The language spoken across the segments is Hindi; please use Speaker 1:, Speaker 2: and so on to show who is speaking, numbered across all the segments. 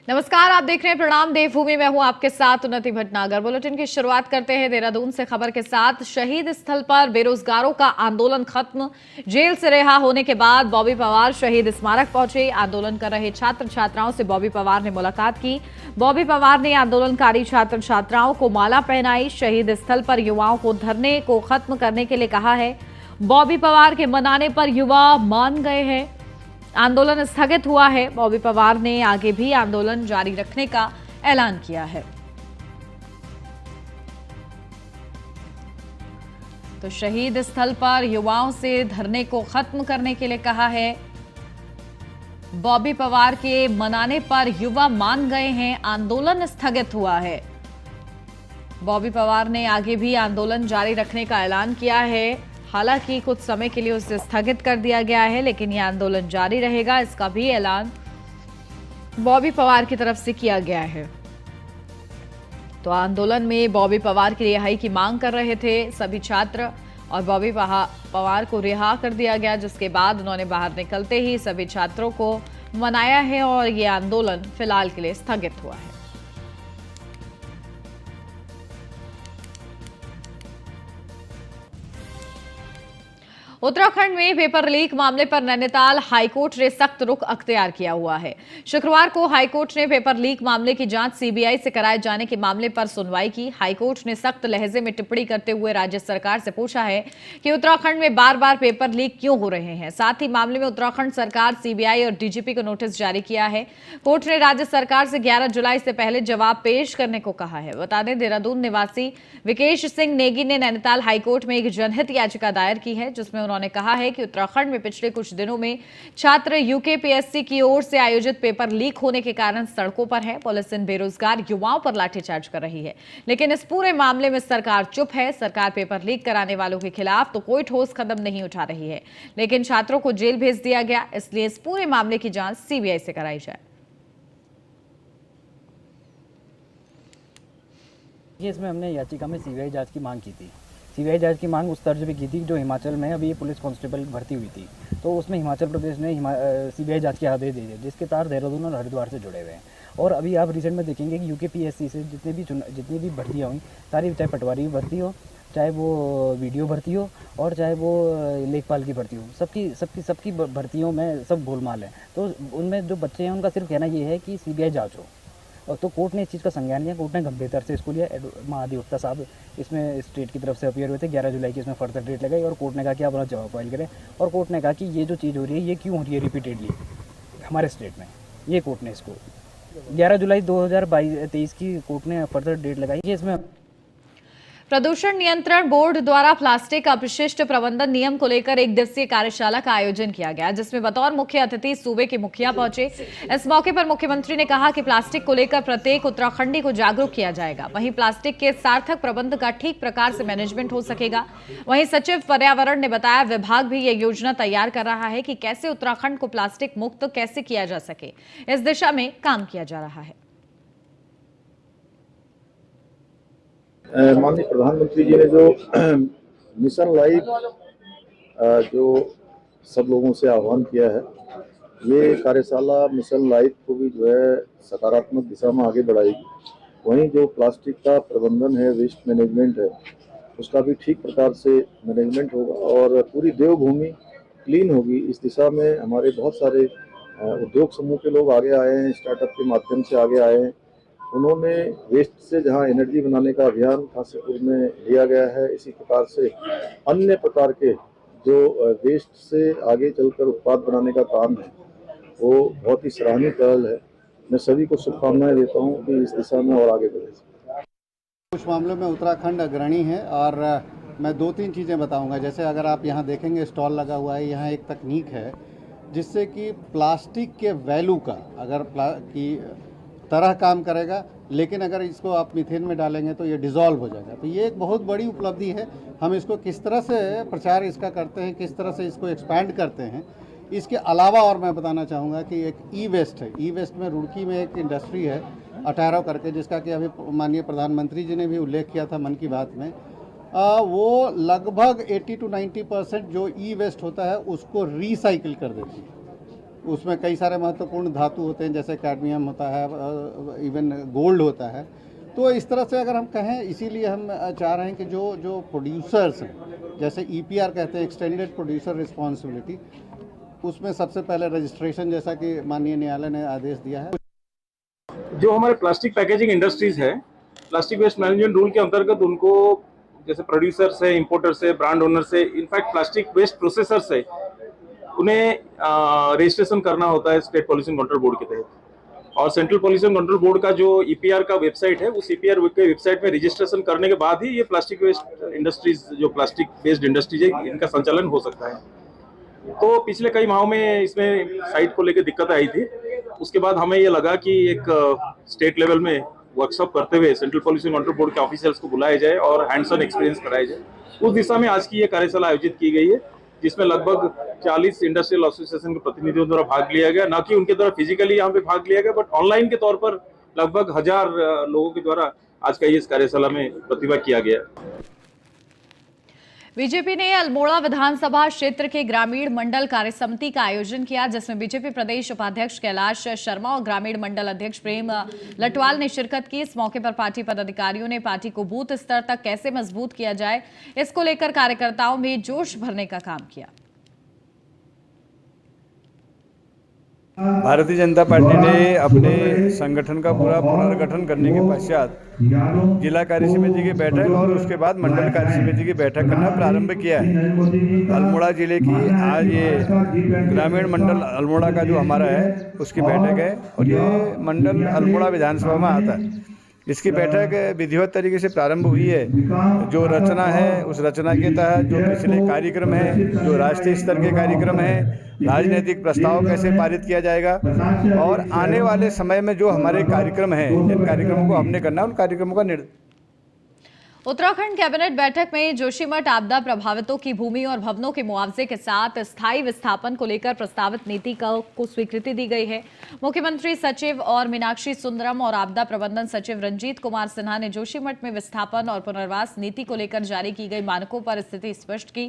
Speaker 1: नमस्कार, आप देख रहे हैं प्रणाम देवभूमि। मैं हूं आपके साथ उन्नति भटनागर। बुलेटिन की शुरुआत करते हैं देहरादून से खबर के साथ। शहीद स्थल पर बेरोजगारों का आंदोलन खत्म। जेल से रिहा होने के बाद बॉबी पवार शहीद स्मारक पहुंचे। आंदोलन कर रहे छात्र छात्राओं से बॉबी पवार ने मुलाकात की। बॉबी पवार ने आंदोलनकारी छात्र छात्राओं को माला पहनाई। शहीद स्थल पर युवाओं को धरने को खत्म करने के लिए कहा है। बॉबी पवार के मनाने पर युवा मान गए हैं। आंदोलन स्थगित हुआ है। बॉबी पवार ने आगे भी आंदोलन जारी रखने का ऐलान किया है। तो शहीद स्थल पर युवाओं से धरने को खत्म करने के लिए कहा है। बॉबी पवार के मनाने पर युवा मान गए हैं। आंदोलन स्थगित हुआ है। बॉबी पवार ने आगे भी आंदोलन जारी रखने का ऐलान किया है। हालांकि कुछ समय के लिए उसे स्थगित कर दिया गया है, लेकिन यह आंदोलन जारी रहेगा, इसका भी ऐलान बॉबी पवार की तरफ से किया गया है। तो आंदोलन में बॉबी पवार की रिहाई की मांग कर रहे थे सभी छात्र और बॉबी पवार को रिहा कर दिया गया, जिसके बाद उन्होंने बाहर निकलते ही सभी छात्रों को मनाया है और यह आंदोलन फिलहाल के लिए स्थगित हुआ है। उत्तराखंड में पेपर लीक मामले पर नैनीताल हाईकोर्ट ने सख्त रुख अख्तियार किया हुआ है। शुक्रवार को हाईकोर्ट ने पेपर लीक मामले की जांच सीबीआई से कराए जाने के मामले पर सुनवाई की। हाईकोर्ट ने सख्त लहजे में टिप्पणी करते हुए राज्य सरकार से पूछा है कि उत्तराखंड में बार बार पेपर लीक क्यों हो रहे हैं। साथ ही मामले में उत्तराखंड सरकार, सीबीआई और डीजीपी को नोटिस जारी किया है। कोर्ट ने राज्य सरकार से 11 जुलाई से पहले जवाब पेश करने को कहा है। बता दें, देहरादून निवासी विकेश सिंह नेगी ने नैनीताल हाईकोर्ट में एक जनहित याचिका दायर की है, जिसमें उन्होंने कहा है कि उत्तराखंड में पिछले कुछ दिनों में छात्र यूकेपीएससी की ओर से आयोजित पेपर लीक होने के कारण सड़कों पर है। पुलिस इन बेरोजगार युवाओं पर लाठीचार्ज कर रही है, लेकिन इस पूरे मामले में सरकार चुप है। सरकार पेपर लीक कराने वालों के खिलाफ तो कोई ठोस कदम नहीं उठा रही है, लेकिन छात्रों को जेल भेज दिया गया, इसलिए इस पूरे मामले की जांच सीबीआई से कराई जाए।
Speaker 2: इसमें हमने याचिका में सीबीआई जांच की मांग की थी। सीबीआई जांच की मांग उस तर्ज पे की थी जो हिमाचल में अभी पुलिस कांस्टेबल भर्ती हुई थी, तो उसमें हिमाचल प्रदेश ने सीबीआई जांच के आदेश दिए, जिसके तार देहरादून और हरिद्वार से जुड़े हुए हैं। और अभी आप रिसेंट में देखेंगे कि यूकेपीएससी से जितनी भी भर्तियाँ हुई सारी, चाहे पटवारी भर्ती हो, चाहे वो वीडियो भर्ती हो और चाहे वो लेखपाल की भर्ती हो, सबकी भर्तियों में सब गोलमाल है। तो उनमें जो बच्चे हैं उनका सिर्फ कहना ये है कि सीबीआई जाँच हो। और तो कोर्ट ने इस चीज़ का संज्ञान लिया। कोर्ट ने गंभीरता से इसको लिया। महाधिवक्ता साहब इसमें स्टेट की तरफ से अपीयर हुए थे। 11 जुलाई की इसमें फर्दर डेट लगाई और कोर्ट ने कहा कि आप अपना जवाब फाइल करें। और कोर्ट ने कहा कि ये जो चीज़ हो रही है ये क्यों हो रही है रिपीटेडली हमारे स्टेट में, ये कोर्ट ने इसको 11 जुलाई 2023 की कोर्ट ने फर्दर डेट लगाई है। इसमें
Speaker 1: प्रदूषण नियंत्रण बोर्ड द्वारा प्लास्टिक अपशिष्ट प्रबंधन नियम को लेकर एक दिवसीय कार्यशाला का आयोजन किया गया, जिसमें बतौर मुख्य अतिथि सूबे के मुखिया पहुंचे। इस मौके पर मुख्यमंत्री ने कहा कि प्लास्टिक को लेकर प्रत्येक उत्तराखंडी को जागरूक किया जाएगा। वहीं प्लास्टिक के सार्थक प्रबंध का ठीक प्रकार से मैनेजमेंट हो सकेगा। वहीं सचिव पर्यावरण ने बताया, विभाग भी यह योजना तैयार कर रहा है कि कैसे उत्तराखंड को प्लास्टिक मुक्त कैसे किया जा सके। इस दिशा में काम किया जा रहा है।
Speaker 3: माननीय प्रधानमंत्री जी ने जो मिशन लाइफ जो सब लोगों से आह्वान किया है, ये कार्यशाला मिशन लाइफ को भी जो है सकारात्मक दिशा में आगे बढ़ाएगी। वहीं जो प्लास्टिक का प्रबंधन है, वेस्ट मैनेजमेंट है, उसका भी ठीक प्रकार से मैनेजमेंट होगा और पूरी देवभूमि क्लीन होगी। इस दिशा में हमारे बहुत सारे उद्योग समूह के लोग आगे आए हैं, स्टार्टअप के माध्यम से आगे आए हैं। उन्होंने वेस्ट से जहां एनर्जी बनाने का अभियान काशीपुर में लिया गया है, इसी प्रकार से अन्य प्रकार के जो वेस्ट से आगे चलकर उत्पाद बनाने का काम है, वो बहुत ही सराहनीय पहल है। मैं सभी को शुभकामनाएं देता हूं कि इस दिशा में और आगे बढ़े।
Speaker 4: कुछ मामलों में उत्तराखंड अग्रणी है और मैं 2-3 चीज़ें बताऊंगा। जैसे अगर आप यहाँ देखेंगे स्टॉल लगा हुआ है, यहाँ एक तकनीक है जिससे कि प्लास्टिक के वैल्यू का अगर की तरह काम करेगा, लेकिन अगर इसको आप मीथेन में डालेंगे तो ये डिज़ोल्व हो जाएगा। तो ये एक बहुत बड़ी उपलब्धि है। हम इसको किस तरह से प्रचार इसका करते हैं, किस तरह से इसको एक्सपैंड करते हैं। इसके अलावा और मैं बताना चाहूँगा कि एक ई वेस्ट है। ई वेस्ट में रुड़की में एक इंडस्ट्री है अटारो करके, जिसका कि अभी माननीय प्रधानमंत्री जी ने भी उल्लेख किया था मन की बात में। वो लगभग 80 to 90% जो ई वेस्ट होता है उसको रिसाइकिल कर देती है। उसमें कई सारे महत्वपूर्ण धातु होते हैं, जैसे कैडमियम होता है, इवन गोल्ड होता है। तो इस तरह से अगर हम कहें, इसीलिए हम चाह रहे हैं कि जो प्रोड्यूसर्स हैं, जैसे EPR कहते हैं, एक्सटेंडेड प्रोड्यूसर रिस्पॉन्सिबिलिटी, उसमें सबसे पहले रजिस्ट्रेशन, जैसा कि माननीय न्यायालय ने आदेश दिया है।
Speaker 5: जो हमारे प्लास्टिक पैकेजिंग इंडस्ट्रीज है, प्लास्टिक वेस्ट मैनेजमेंट रूल के अंतर्गत उनको, जैसे प्रोड्यूसर्स है, इंपोर्टर्स है, ब्रांड ओनर्स है, इनफैक्ट प्लास्टिक वेस्ट प्रोसेसर्स है, उन्हें रजिस्ट्रेशन करना होता है स्टेट पॉल्यूशन कंट्रोल बोर्ड के तहत। और सेंट्रल पॉल्यूशन कंट्रोल बोर्ड का जो EPR का वेबसाइट है, उस EPR के वेबसाइट में रजिस्ट्रेशन करने के बाद ही ये प्लास्टिक वेस्ट इंडस्ट्रीज, जो प्लास्टिक वेस्ट इंडस्ट्रीज है, इनका संचालन हो सकता है। तो पिछले कई माहों में इसमें साइट को लेकर दिक्कत आई थी। उसके बाद हमें ये लगा कि एक स्टेट लेवल में वर्कशॉप करते हुए सेंट्रल पॉल्यूशन कंट्रोल बोर्ड के ऑफिसर्स को बुलाया जाए और हैंड्स ऑन एक्सपीरियंस कराया जाए। उस दिशा में आज की ये कार्यशाला आयोजित की गई है, जिसमें लगभग 40 इंडस्ट्रियल एसोसिएशन के प्रतिनिधियों द्वारा भाग लिया गया। न कि उनके द्वारा फिजिकली यहाँ पे भाग लिया गया, बट ऑनलाइन के तौर पर लगभग 1000 लोगों के द्वारा आज का ये इस कार्यशाला में प्रतिभा किया गया।
Speaker 1: बीजेपी ने अल्मोड़ा विधानसभा क्षेत्र के ग्रामीण मंडल कार्य समिति का आयोजन किया, जिसमें बीजेपी प्रदेश उपाध्यक्ष कैलाश शर्मा और ग्रामीण मंडल अध्यक्ष प्रेम लटवाल ने शिरकत की। इस मौके पर पार्टी पदाधिकारियों ने पार्टी को बूथ स्तर तक कैसे मजबूत किया जाए, इसको लेकर कार्यकर्ताओं में जोश भरने का काम किया।
Speaker 6: भारतीय जनता पार्टी ने अपने संगठन का पूरा पुनर्गठन करने के पश्चात जिला कार्य समिति की बैठक और उसके बाद मंडल कार्य समिति की बैठक करना प्रारंभ किया है। अल्मोड़ा जिले की आज ये ग्रामीण मंडल अल्मोड़ा का जो हमारा है उसकी बैठक है, और ये मंडल अल्मोड़ा विधानसभा में आता है। इसकी बैठक विधिवत तरीके से प्रारंभ हुई है। जो रचना है, उस रचना के तहत जो पिछले कार्यक्रम है, जो राष्ट्रीय स्तर के कार्यक्रम है, राजनीतिक प्रस्ताव कैसे पारित किया जाएगा, और आने वाले समय में जो हमारे कार्यक्रम हैं, जिन कार्यक्रमों को हमने करना है, उन कार्यक्रमों का
Speaker 1: उत्तराखंड कैबिनेट बैठक में जोशीमठ आपदा प्रभावितों की भूमि और भवनों के मुआवजे के साथ स्थायी विस्थापन को लेकर प्रस्तावित नीति को स्वीकृति दी गई है। मुख्यमंत्री सचिव और मीनाक्षी सुंदरम और आपदा प्रबंधन सचिव रंजीत कुमार सिन्हा ने जोशीमठ में विस्थापन और पुनर्वास नीति को लेकर जारी की गई मानकों पर स्थिति स्पष्ट की।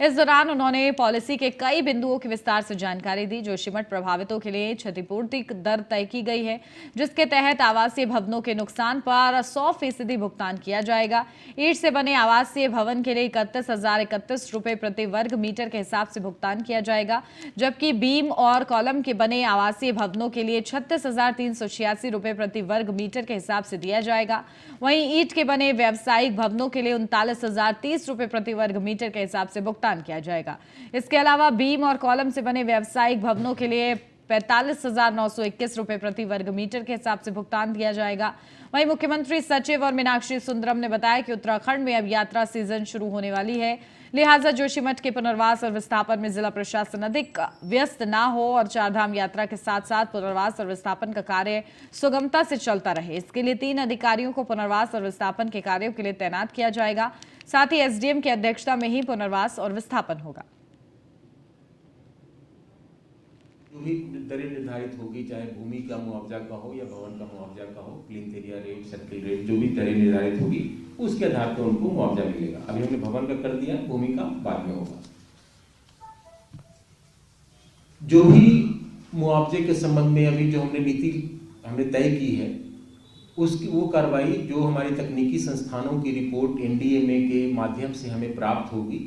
Speaker 1: इस दौरान उन्होंने पॉलिसी के कई बिंदुओं की विस्तार से जानकारी दी। जोशीमठ प्रभावितों के लिए क्षतिपूर्ति दर तय की गई है, जिसके तहत आवासीय भवनों के नुकसान पर 100% भुगतान किया जाएगा। ईंट से बने आवासीय भवन के लिए 31,031 रुपए प्रति वर्ग मीटर के हिसाब से भुगतान किया जाएगा, जबकि बीम और कॉलम के बने आवासीय भवनों के लिए 36,386 रुपए प्रति वर्ग मीटर के हिसाब से दिया जाएगा। वहीं ईंट के बने व्यावसायिक भवनों के लिए 39,030 रुपए प्रति वर्ग मीटर के हिसाब से भुगतान किया जाएगा। इसके अलावा बीम और कॉलम से बने व्यावसायिक भवनों के लिए 45,921 रुपए प्रति वर्ग मीटर के हिसाब से भुगतान दिया जाएगा। वहीं मुख्यमंत्री सचिव और मीनाक्षी सुंदरम ने बताया कि उत्तराखंड में अब यात्रा सीजन शुरू होने वाली है, लिहाजा जोशीमठ के पुनर्वास और विस्थापन में जिला प्रशासन अधिक व्यस्त ना हो और चारधाम यात्रा के साथ साथ पुनर्वास और विस्थापन का कार्य सुगमता से चलता रहे। इसके लिए 3 अधिकारियों को पुनर्वास और विस्थापन के कार्यों के लिए तैनात किया जाएगा। साथ ही SDM की अध्यक्षता में ही पुनर्वास और विस्थापन होगा।
Speaker 7: जो भी दरें निर्धारित होगी, चाहे भूमि का मुआवजा का हो या भवन का मुआवजा का हो, plinth area rate, circle rate, जो भी दरें निर्धारित होगी उसके आधार पर उनको मुआवजा मिलेगा। अभी हमने भवन का कर दिया, भूमि का बाद में होगा। जो भी मुआवजे के संबंध में अभी जो हमने नीति तय की है, उसकी वो कार्रवाई जो हमारी तकनीकी संस्थानों की रिपोर्ट NDMA के माध्यम से हमें प्राप्त होगी,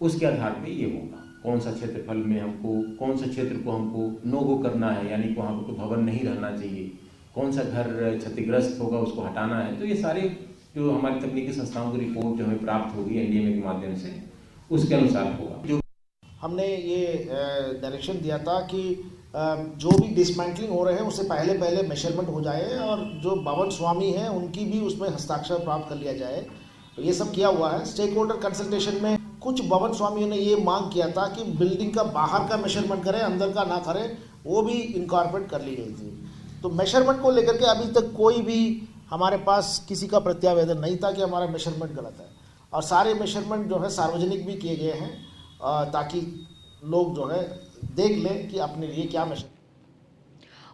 Speaker 7: उसके आधार पर ये होगा। कौन सा क्षेत्रफल में हमको, कौन सा क्षेत्र को हमको नो-गो करना है, यानी कि वहाँ पर कोई भवन नहीं रहना चाहिए, कौन सा घर क्षतिग्रस्त होगा उसको हटाना है। तो ये सारे जो हमारी तकनीकी संस्थाओं की रिपोर्ट जो हमें प्राप्त होगी NDMA के माध्यम से, उसके अनुसार होगा। जो
Speaker 8: हमने ये डायरेक्शन दिया था कि जो भी डिसमेंटलिंग हो रहे हैं उससे पहले मेजरमेंट हो जाए और जो भवन स्वामी हैं उनकी भी उसमें हस्ताक्षर प्राप्त कर लिया जाए। तो ये सब किया हुआ है। स्टेक होल्डर कंसल्टेशन में कुछ भवन स्वामियों ने ये मांग किया था कि बिल्डिंग का बाहर का मेजरमेंट करें, अंदर का ना करें, वो भी इनकॉर्पोरेट कर ली गई थी। तो मेजरमेंट को लेकर के अभी तक कोई भी हमारे पास किसी का प्रत्यावेदन नहीं था कि हमारा मेजरमेंट गलत है, और सारे मेजरमेंट जो है सार्वजनिक भी किए गए हैं ताकि लोग जो है देख लें कि अपने लिए क्या मेजर।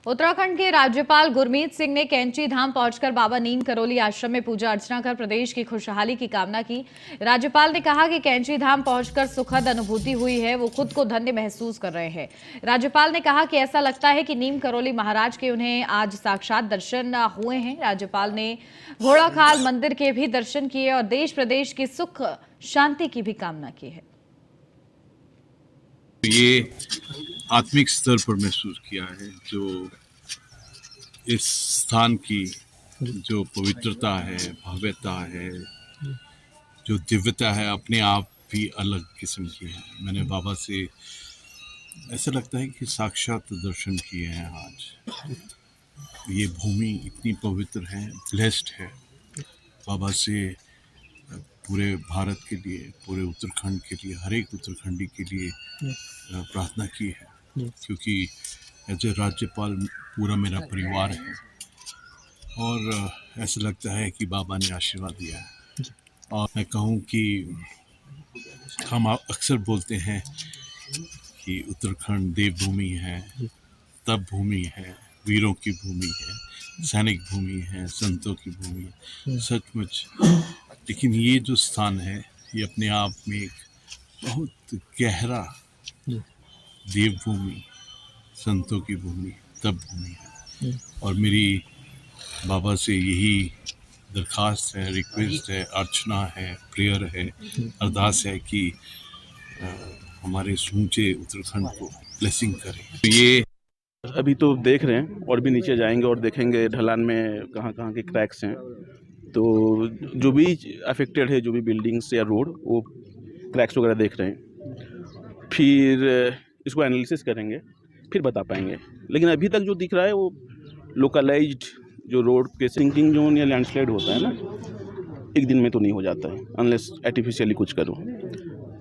Speaker 1: उत्तराखंड के राज्यपाल गुरमीत सिंह ने कैंची धाम पहुंचकर बाबा नीम करोली आश्रम में पूजा अर्चना कर प्रदेश की खुशहाली की कामना की। राज्यपाल ने कहा कि कैंची धाम पहुंचकर सुखद अनुभूति हुई है, वो खुद को धन्य महसूस कर रहे हैं। राज्यपाल ने कहा कि ऐसा लगता है कि नीम करोली महाराज के उन्हें आज साक्षात दर्शन हुए हैं। राज्यपाल ने घोड़ाखाल मंदिर के भी दर्शन किए और देश प्रदेश की सुख शांति की भी कामना की है।
Speaker 9: ये आत्मिक स्तर पर महसूस किया है, जो इस स्थान की जो पवित्रता है, भव्यता है, जो दिव्यता है, अपने आप भी अलग किस्म की है। मैंने बाबा से ऐसा लगता है कि साक्षात दर्शन किए हैं आज। ये भूमि इतनी पवित्र है, ब्लेस्ड है। बाबा से पूरे भारत के लिए, पूरे उत्तराखंड के लिए, हर एक उत्तराखंडी के लिए प्रार्थना की है, क्योंकि एज ए राज्यपाल पूरा मेरा परिवार है और ऐसा लगता है कि बाबा ने आशीर्वाद दिया है। और मैं कहूँ कि हम अक्सर बोलते हैं कि उत्तराखंड देवभूमि है, तप भूमि है, वीरों की भूमि है, सैनिक भूमि है, संतों की भूमि है, सचमुच। लेकिन ये जो स्थान है, ये अपने आप में एक बहुत गहरा देवभूमि, संतों की भूमि, तप भूमि है। और मेरी बाबा से यही दरखास्त है, रिक्वेस्ट है, अर्चना है, प्रेयर है, अरदास है कि हमारे समूचे उत्तराखंड को ब्लेसिंग करें। तो ये
Speaker 10: अभी तो देख रहे हैं और भी नीचे जाएंगे और देखेंगे ढलान में कहाँ कहाँ के क्रैक्स हैं। तो जो भी अफेक्टेड है, जो भी बिल्डिंग्स या रोड, वो क्रैक्स वगैरह देख रहे हैं, फिर इसको एनालिसिस करेंगे, फिर बता पाएंगे। लेकिन अभी तक जो दिख रहा है वो लोकलाइज्ड जो रोड के सिंकिंग जोन या लैंडस्लाइड होता है ना, एक दिन में तो नहीं हो जाता है अनलेस आर्टिफिशियली कुछ करो।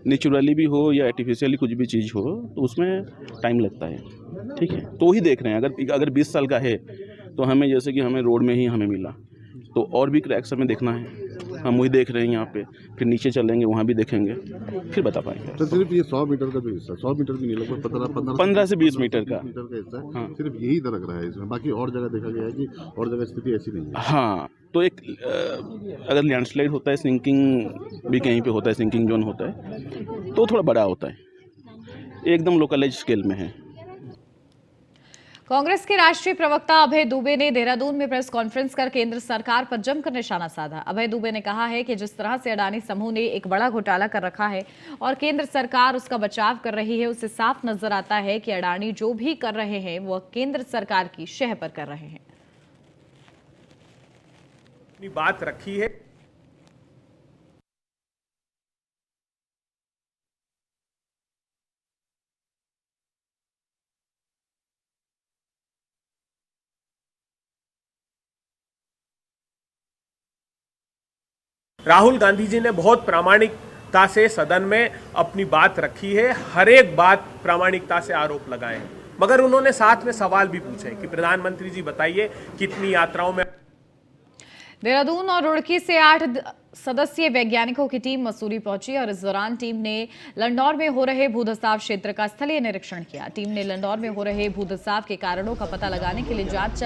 Speaker 10: नेचुरली भी हो या आर्टिफिशियली कुछ भी चीज़ हो तो उसमें टाइम लगता है। ठीक है, तो वही देख रहे हैं। अगर 20 साल का है तो हमें, जैसे कि हमें रोड में ही हमें मिला, तो और भी क्रैक्स हमें देखना है, हम वही देख रहे हैं यहाँ पे। फिर नीचे चलेंगे, वहाँ भी देखेंगे, फिर बता पाएंगे।
Speaker 11: तो सिर्फ ये 100 मीटर का जो हिस्सा, 100 मीटर भी नहीं, लगभग
Speaker 10: 15 से 20 मीटर का
Speaker 11: हिस्सा है।
Speaker 10: हाँ।
Speaker 11: सिर्फ यही दरक रहा है इसमें, बाकी और जगह देखा गया है कि और जगह स्थिति ऐसी नहीं है।
Speaker 10: हाँ, तो एक अगर लैंडस्लाइड होता है, सिंकिंग भी कहीं पे होता है, सिंकिंग जोन होता है, तो थोड़ा बड़ा होता है, एकदम लोकलाइज स्केल में है।
Speaker 1: कांग्रेस के राष्ट्रीय प्रवक्ता अभय दुबे ने देहरादून में प्रेस कॉन्फ्रेंस कर केंद्र सरकार पर जमकर निशाना साधा। अभय दुबे ने कहा है कि जिस तरह से अडानी समूह ने एक बड़ा घोटाला कर रखा है और केंद्र सरकार उसका बचाव कर रही है, उससे साफ नजर आता है कि अडानी जो भी कर रहे हैं वह केंद्र सरकार की शह पर कर रहे हैं।
Speaker 12: अपनी बात रखी है। राहुल गांधी जी ने बहुत प्रामाणिकता से सदन में अपनी बात रखी है, हर एक बात प्रामाणिकता से आरोप लगाए हैं, मगर उन्होंने साथ में सवाल भी पूछे कि प्रधानमंत्री जी बताइए कितनी यात्राओं में।
Speaker 1: देहरादून और रुड़की से 8 सदस्यीय वैज्ञानिकों की टीम मसूरी पहुंची और इस दौरान टीम ने लंडौर में हो रहे भूधसाव क्षेत्र का स्थलीय निरीक्षण किया। टीम ने लंडौर में हो रहे भूधसाव के कारणों का पता लगाने के लिए जांच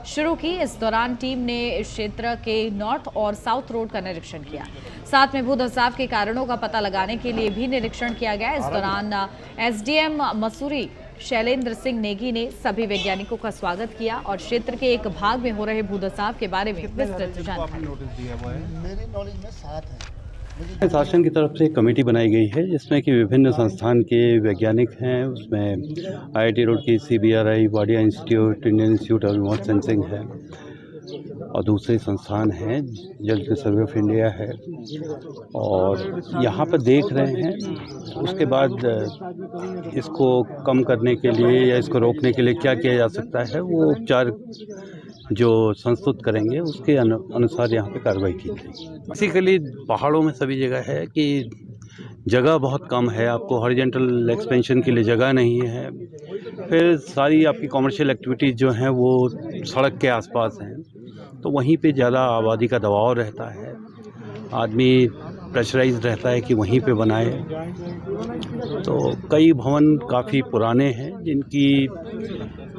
Speaker 1: शुरू की। इस दौरान टीम ने इस क्षेत्र के नॉर्थ और साउथ रोड का निरीक्षण किया। साथ में भूधसाव के कारणों का पता लगाने के लिए भी निरीक्षण किया गया। इस दौरान एसडीएम मसूरी शैलेंद्र सिंह नेगी ने सभी वैज्ञानिकों का स्वागत किया और क्षेत्र के एक भाग में हो रहे भूधसाव के बारे में विस्तृत जानकारी।
Speaker 4: मेरी नॉलेज में 7 है।
Speaker 13: शासन की तरफ से एक कमेटी बनाई गई है जिसमें कि विभिन्न संस्थान के वैज्ञानिक हैं। उसमें आईआईटी रोड की CBRI, Wadia institute, Indian institute of remote sensing है और दूसरे संस्थान हैं, जल सर्वे ऑफ इंडिया है, और यहाँ पर देख रहे हैं। उसके बाद इसको कम करने के लिए या इसको रोकने के लिए क्या किया जा सकता है, वो उपचार जो संस्तुत करेंगे उसके अनुसार यहाँ पे कार्रवाई की जाएगी। बेसिकली पहाड़ों में सभी जगह है कि जगह बहुत कम है, आपको हॉरिजॉन्टल एक्सपेंशन के लिए जगह नहीं है। फिर सारी आपकी कॉमर्शियल एक्टिविटीज़ जो हैं वो सड़क के आसपास हैं, तो वहीं पे ज़्यादा आबादी का दबाव रहता है, आदमी प्रेशराइज रहता है कि वहीं पे बनाए। तो कई भवन काफ़ी पुराने हैं जिनकी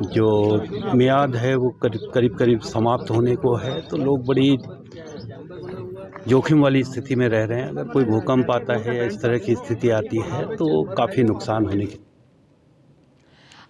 Speaker 13: जो मियाद है वो करीब करीब समाप्त होने को है, तो लोग बड़ी जोखिम वाली स्थिति में रह रहे हैं। अगर कोई भूकंप आता है या इस तरह की स्थिति आती है तो काफ़ी नुकसान होने की।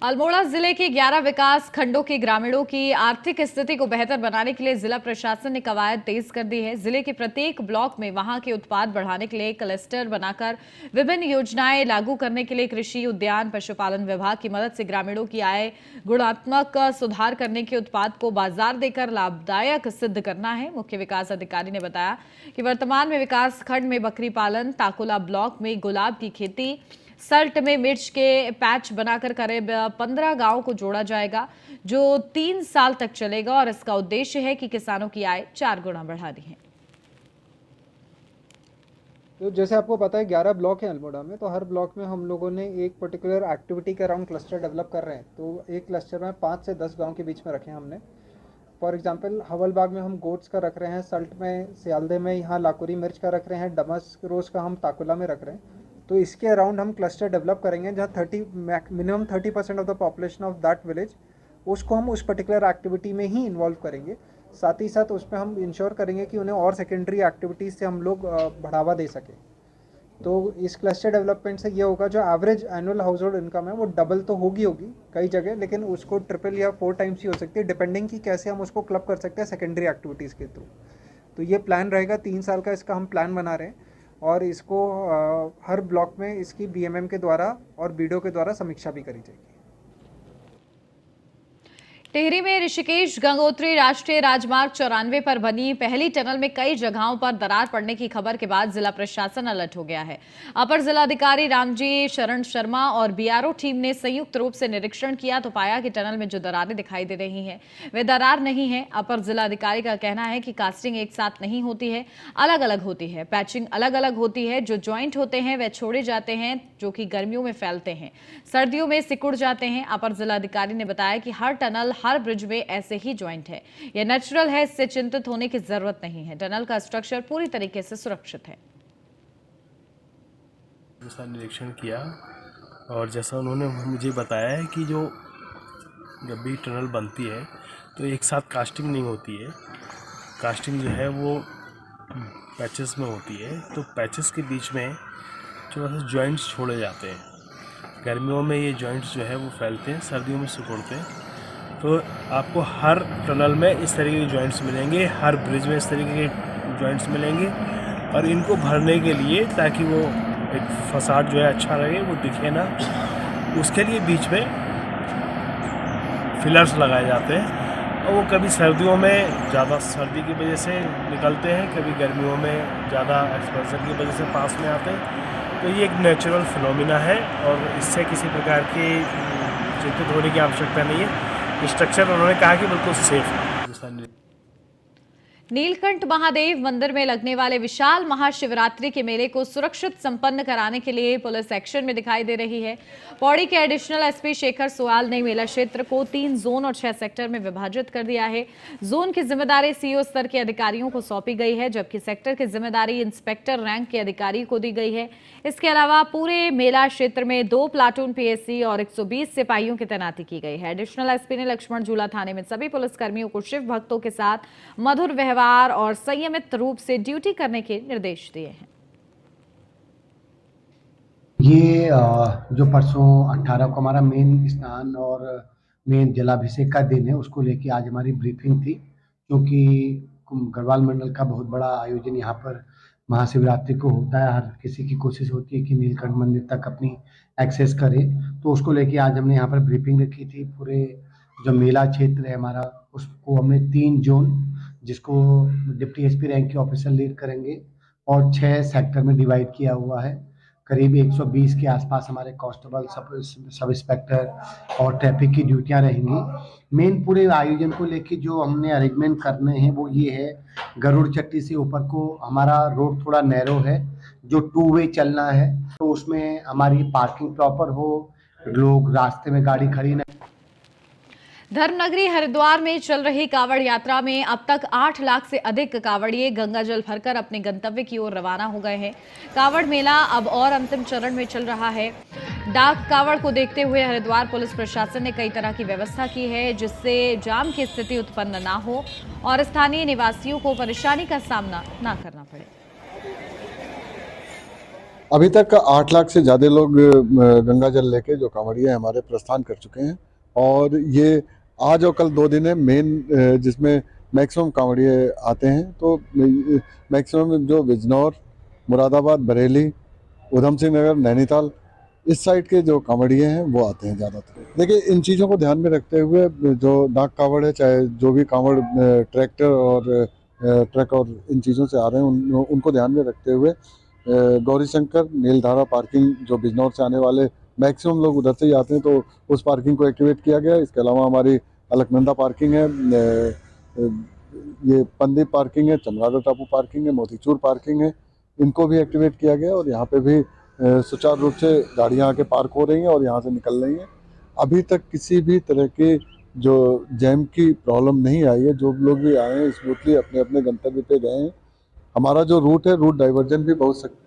Speaker 1: अल्मोड़ा जिले के 11 विकास खंडों के ग्रामीणों की आर्थिक स्थिति को बेहतर बनाने के लिए जिला प्रशासन ने कवायद तेज कर दी है। जिले के प्रत्येक ब्लॉक में वहां के उत्पाद बढ़ाने के लिए क्लस्टर बनाकर विभिन्न योजनाएं लागू करने के लिए कृषि, उद्यान, पशुपालन विभाग की मदद से ग्रामीणों की आय गुणात्मक सुधार करने के उत्पाद को बाजार देकर लाभदायक सिद्ध करना है। मुख्य विकास अधिकारी ने बताया कि वर्तमान में विकास खंड में बकरी पालन, ताकुला ब्लॉक में गुलाब की खेती, सल्ट में मिर्च के पैच बनाकर करीब 15 गांवों को जोड़ा जाएगा, जो 3 साल तक चलेगा और इसका उद्देश्य है कि किसानों की आय 4 गुना बढ़ानी है।
Speaker 14: तो जैसे आपको पता है 11 ब्लॉक हैं अल्मोड़ा में, तो हर ब्लॉक में हम लोगों ने एक पर्टिकुलर एक्टिविटी के अराउंड क्लस्टर डेवलप कर रहे हैं। तो एक क्लस्टर में 5 से 10 गांव के बीच में रखे हैं हमने। फॉर एग्जांपल हवलबाग में हम गोट्स का रख रहे हैं, सल्ट में, सियालदे में यहाँ लाकुरी मिर्च का रख रहे हैं, डमस रोज का हम ताकुला में रख रहे हैं। तो इसके अराउंड हम क्लस्टर डेवलप करेंगे जहाँ minimum 30% of the population of that village उसको हम उस पर्टिकुलर एक्टिविटी में ही इन्वॉल्व करेंगे। साथ ही साथ उसमें हम इंश्योर करेंगे कि उन्हें और सेकेंडरी एक्टिविटीज़ से हम लोग बढ़ावा दे सकें। तो इस क्लस्टर डेवलपमेंट से ये होगा, जो average annual house hold income है वो डबल तो होगी कई जगह, लेकिन उसको ट्रिपल या 4 टाइम्स ही हो सकती है, डिपेंडिंग कि कैसे हम उसको क्लब कर सकते हैं सेकेंडरी एक्टिविटीज़ के थ्रू। तो ये प्लान रहेगा, 3 साल का इसका हम प्लान बना रहे हैं और इसको हर ब्लॉक में इसकी बीएमएम के द्वारा और बीडीओ के द्वारा समीक्षा भी करी जाएगी।
Speaker 1: टिहरी में ऋषिकेश गंगोत्री राष्ट्रीय राजमार्ग 94 पर बनी पहली टनल में कई जगहों पर दरार पड़ने की खबर के बाद जिला प्रशासन अलर्ट हो गया है। अपर जिलाधिकारी रामजी शरण शर्मा और बीआरओ टीम ने संयुक्त रूप से निरीक्षण किया तो पाया कि टनल में जो दरारें दिखाई दे रही हैं वे दरार नहीं है। अपर जिलाधिकारी का कहना है कि कास्टिंग एक साथ नहीं होती है, अलग अलग होती है, पैचिंग अलग अलग होती है। जो ज्वाइंट होते हैं वे छोड़े जाते हैं, जो कि गर्मियों में फैलते हैं, सर्दियों में सिकुड़ जाते हैं। अपर जिलाधिकारी ने बताया कि हर टनल, हर ब्रिज में ऐसे ही ज्वाइंट है, यह नेचुरल है, इससे चिंतित होने की जरूरत नहीं है। टनल का स्ट्रक्चर पूरी तरीके से सुरक्षित है।
Speaker 15: उसका निरीक्षण किया और जैसा उन्होंने मुझे बताया है कि जो जब भी टनल बनती है तो एक साथ कास्टिंग नहीं होती है, कास्टिंग जो है वो पैचेस में होती है। तो पैचेस के बीच में थोड़ा सा जॉइंट्स छोड़े जाते हैं। गर्मियों में ये जॉइंट्स जो है वो फैलते हैं, सर्दियों में सिकुड़ते हैं। तो आपको हर टनल में इस तरीके के जॉइंट्स मिलेंगे, हर ब्रिज में इस तरीके के जॉइंट्स मिलेंगे और इनको भरने के लिए, ताकि वो एक फसाड जो है अच्छा लगे, वो दिखे ना, उसके लिए बीच में फिलर्स लगाए जाते हैं। और वो कभी सर्दियों में ज़्यादा सर्दी की वजह से निकलते हैं, कभी गर्मियों में ज़्यादा एक्सपोजर की वजह से पास में आते हैं। तो ये एक नेचुरल फिनोमिना है और इससे किसी प्रकार की चिंतित होने की आवश्यकता नहीं है। स्ट्रक्चर उन्होंने कहा कि बिल्कुल सेफ है।
Speaker 1: नीलकंठ महादेव मंदिर में लगने वाले विशाल महाशिवरात्रि के मेले को सुरक्षित संपन्न कराने के लिए पुलिस एक्शन में दिखाई दे रही है। पौड़ी के एडिशनल एसपी शेखर सुआल ने मेला क्षेत्र को 3 जोन और 6 सेक्टर में विभाजित कर दिया है। जोन की जिम्मेदारी सीओ स्तर के अधिकारियों को सौंपी गई है, जबकि सेक्टर की जिम्मेदारी इंस्पेक्टर रैंक के अधिकारी को दी गई है। इसके अलावा पूरे मेला क्षेत्र में 2 प्लाटून पीएससी और 120 सिपाहियों की तैनाती की गई है। एडिशनल एसपी ने लक्ष्मण झूला थाने में सभी पुलिसकर्मियों को शिव भक्तों के साथ मधुर व्यवहार और संयमित रूप से ड्यूटी करने के निर्देश दिए हैं।
Speaker 16: ये जो परसों 18 को हमारा मेन स्नान और मेन जलाभिषेक का दिन है, उसको लेके आज हमारी ब्रीफिंग थी, क्योंकि गढ़वाल मंडल का बहुत बड़ा आयोजन यहाँ पर महाशिवरात्रि को होता है। हर किसी की कोशिश होती है कि नीलकंठ मंदिर तक अपनी एक्सेस करे, तो उसको लेके आज हमने यहाँ पर ब्रीफिंग रखी थी। पूरे जो मेला क्षेत्र है हमारा, उसको हमने 3 जोन, जिसको डिप्टी एसपी रैंक के ऑफिसर लीड करेंगे, और 6 सेक्टर में डिवाइड किया हुआ है। करीब 120 के आसपास हमारे कांस्टेबल, सब इंस्पेक्टर और ट्रैफिक की ड्यूटियां रहेंगी। मेन पूरे आयोजन को लेके जो हमने अरेंजमेंट करने हैं वो ये है, गरुड़ चट्टी से ऊपर को हमारा रोड थोड़ा नैरो है, जो 2 वे चलना है, तो उसमें हमारी पार्किंग प्रॉपर हो, लोग रास्ते में गाड़ी खड़ी न।
Speaker 1: धर्मनगरी हरिद्वार में चल रही कांवड़ यात्रा में अब तक 8 लाख से अधिक कांवड़िए गंगा जल भरकर अपने गंतव्य की ओर रवाना हो गए हैं। कांवड़ मेला अब और अंतिम चरण में चल रहा है। डाक कांवड़ को देखते हुए हरिद्वार पुलिस प्रशासन ने कई तरह की व्यवस्था की है, जिससे जाम की स्थिति उत्पन्न ना हो और स्थानीय निवासियों को परेशानी का सामना ना करना पड़े।
Speaker 11: अभी तक 8 लाख से ज़्यादा लोग गंगा जल लेके जो कांवड़िए हमारे प्रस्थान कर चुके हैं और ये आज और कल 2 दिन है मेन, जिसमें मैक्सिमम कांवड़िए आते हैं। तो मैक्सिमम जो बिजनौर, मुरादाबाद, बरेली, उधम सिंह नगर, नैनीताल इस साइड के जो कांवड़िए हैं वो आते हैं ज़्यादातर। देखिए, इन चीज़ों को ध्यान में रखते हुए जो डाक कांवड़ है, चाहे जो भी कांवड़ ट्रैक्टर और ट्रक और इन चीज़ों से आ रहे हैं, उनको ध्यान में रखते हुए गौरी शंकर, नीलधारा पार्किंग जो बिजनौर से आने वाले मैक्सिमम लोग उधर से ही आते हैं, तो उस पार्किंग को एक्टिवेट किया गया। इसके अलावा हमारी अलकनंदा पार्किंग है, ये पंदीप पार्किंग है, चमरादड़ टापू पार्किंग है, मोतीचूर पार्किंग है, इनको भी एक्टिवेट किया गया और यहाँ पे भी सुचारू रूप से गाड़ियाँ आके पार्क हो रही हैं और यहाँ से निकल रही हैं। अभी तक किसी भी तरह की जो जैम की प्रॉब्लम नहीं आई है। जो लोग भी आए हैं स्मूथली अपने अपने गंतव्य पे गए हैं। हमारा जो रूट है, रूट डाइवर्जन भी बहुत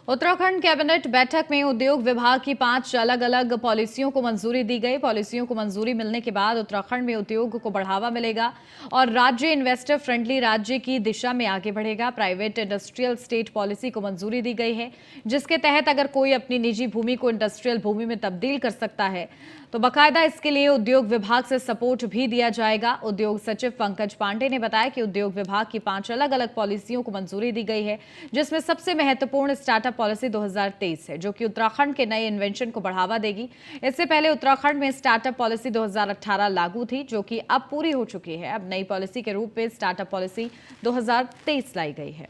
Speaker 1: उत्तराखंड कैबिनेट बैठक में उद्योग विभाग की 5 अलग अलग पॉलिसियों को मंजूरी दी गई। पॉलिसियों को मंजूरी मिलने के बाद उत्तराखंड में उद्योग को बढ़ावा मिलेगा और राज्य इन्वेस्टर फ्रेंडली राज्य की दिशा में आगे बढ़ेगा। प्राइवेट इंडस्ट्रियल स्टेट पॉलिसी को मंजूरी दी गई है, जिसके तहत अगर कोई अपनी निजी भूमि को इंडस्ट्रियल भूमि में तब्दील कर सकता है तो बाकायदा इसके लिए उद्योग विभाग से सपोर्ट भी दिया जाएगा। उद्योग सचिव पंकज पांडे ने बताया कि उद्योग विभाग की 5 अलग अलग पॉलिसियों को मंजूरी दी गई है, जिसमें सबसे महत्वपूर्ण स्टार्टअप पॉलिसी 2023 है, जो कि उत्तराखंड के नए इन्वेंशन को बढ़ावा देगी। इससे पहले उत्तराखंड में स्टार्टअप पॉलिसी 2018 लागू थी, जो कि अब पूरी हो चुकी है। अब नई पॉलिसी के रूप में स्टार्टअप पॉलिसी 2023 लाई गई है।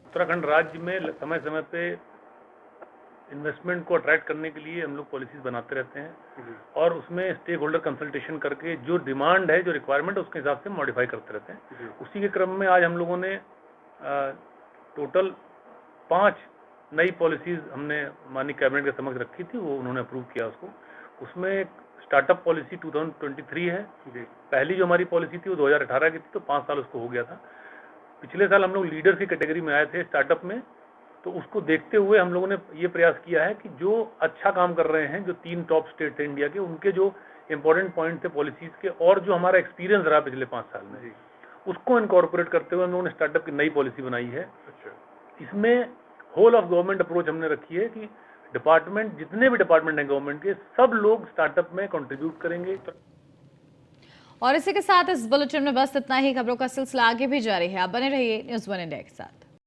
Speaker 17: उत्तराखंड राज्य में समय समय पे इन्वेस्टमेंट को अट्रैक्ट करने के लिए हम लोग पॉलिसीज बनाते रहते हैं और उसमें स्टेक होल्डर कंसल्टेशन करके जो डिमांड है, जो रिक्वायरमेंट है, उसके हिसाब से मॉडिफाई करते रहते हैं। उसी के क्रम में आज हम लोगों ने टोटल 5 नई पॉलिसीज हमने माननीय कैबिनेट के समक्ष रखी थी, वो उन्होंने अप्रूव किया उसको। उसमें स्टार्टअप पॉलिसी 2023 है। पहली जो हमारी पॉलिसी थी वो 2018 की थी, तो 5 साल उसको हो गया था। पिछले साल हम लोग लीडर की कैटेगरी में आए थे स्टार्टअप में, तो उसको देखते हुए हम लोगों ने ये प्रयास किया है कि जो अच्छा काम कर रहे हैं, जो 3 टॉप स्टेट थे इंडिया के, उनके जो इंपॉर्टेंट पॉइंट थे पॉलिसीज के और जो हमारा एक्सपीरियंस रहा पिछले 5 साल में, उसको इनकॉर्पोरेट करते हुए हम लोगों ने स्टार्टअप की नई पॉलिसी बनाई है। इसमें होल ऑफ गवर्नमेंट अप्रोच हमने रखी है कि डिपार्टमेंट, जितने भी डिपार्टमेंट हैं गवर्नमेंट के, सब लोग स्टार्टअप में कंट्रीब्यूट करेंगे।
Speaker 1: और इसी के साथ इस बुलेटिन में बस इतना ही। खबरों का सिलसिला आगे भी जारी है। आप बने रहिए न्यूज़ 1 इंडिया के साथ।